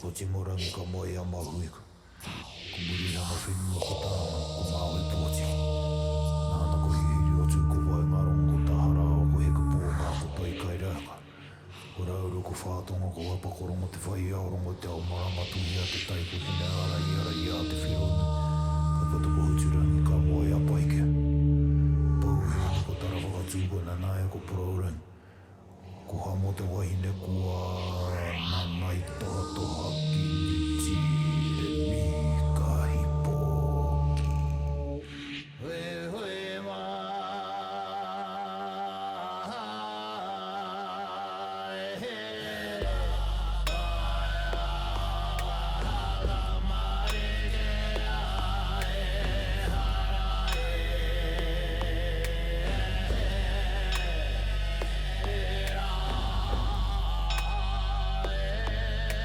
Pochimorangi ka moe a mahuika. Kumuri hanga whenua ko tāna ko Māui Pōtiki. Nāna ko hihiri o tū ko vai ngarongo tahara o ko heka pō ngā ko tai kai rāka. Ko rauru ko whātonga ko apakorongo te whai aorongo te ao marama tuhi a te taiko hine ara i a te whironu. Ka patako huturangi ka moe a paike. Pauhini ko tara whakatūkona nāia ko Praurangi. Ko hamo te wahine kua nana i toha toha ki ni tire mi kahi pōki. Hoi hoi mai he rā haka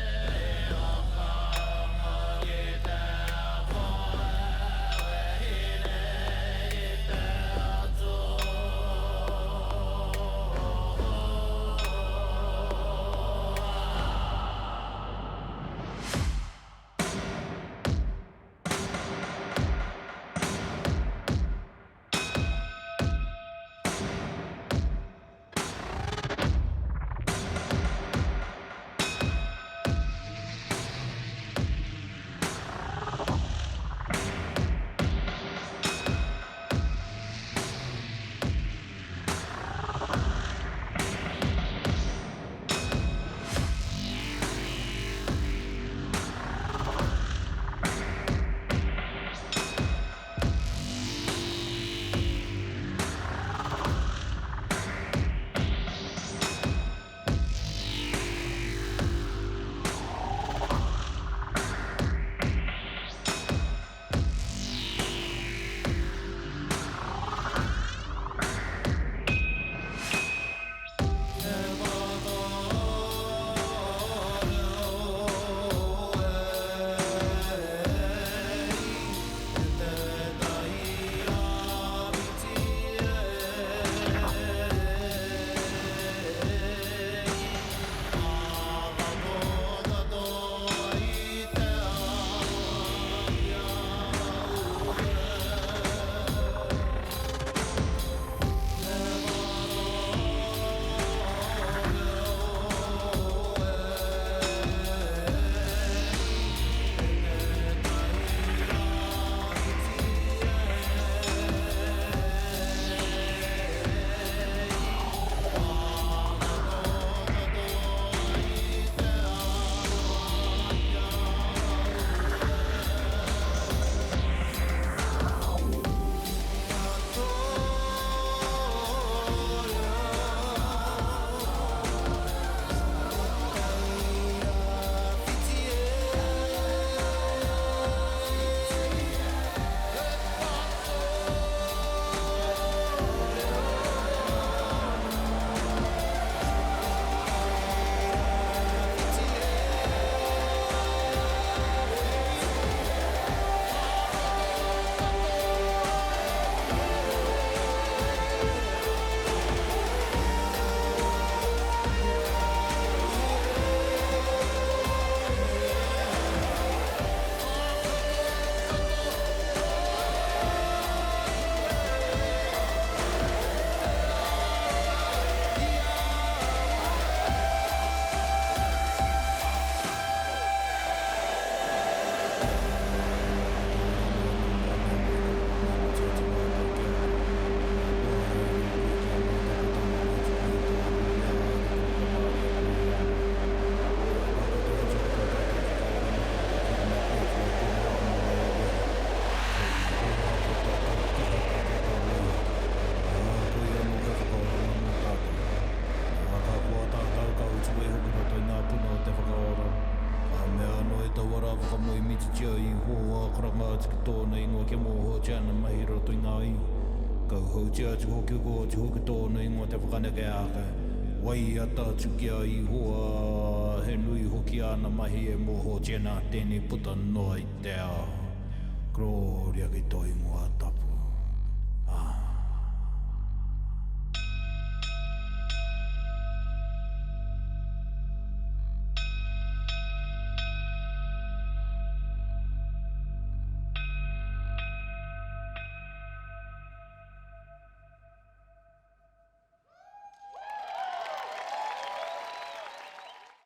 marege a e hara Wai ata tukia I hoa, he nui hoki ana mahi e moho tēnā tēnei puta noa I te ao. Gloria ki toi mua tapu.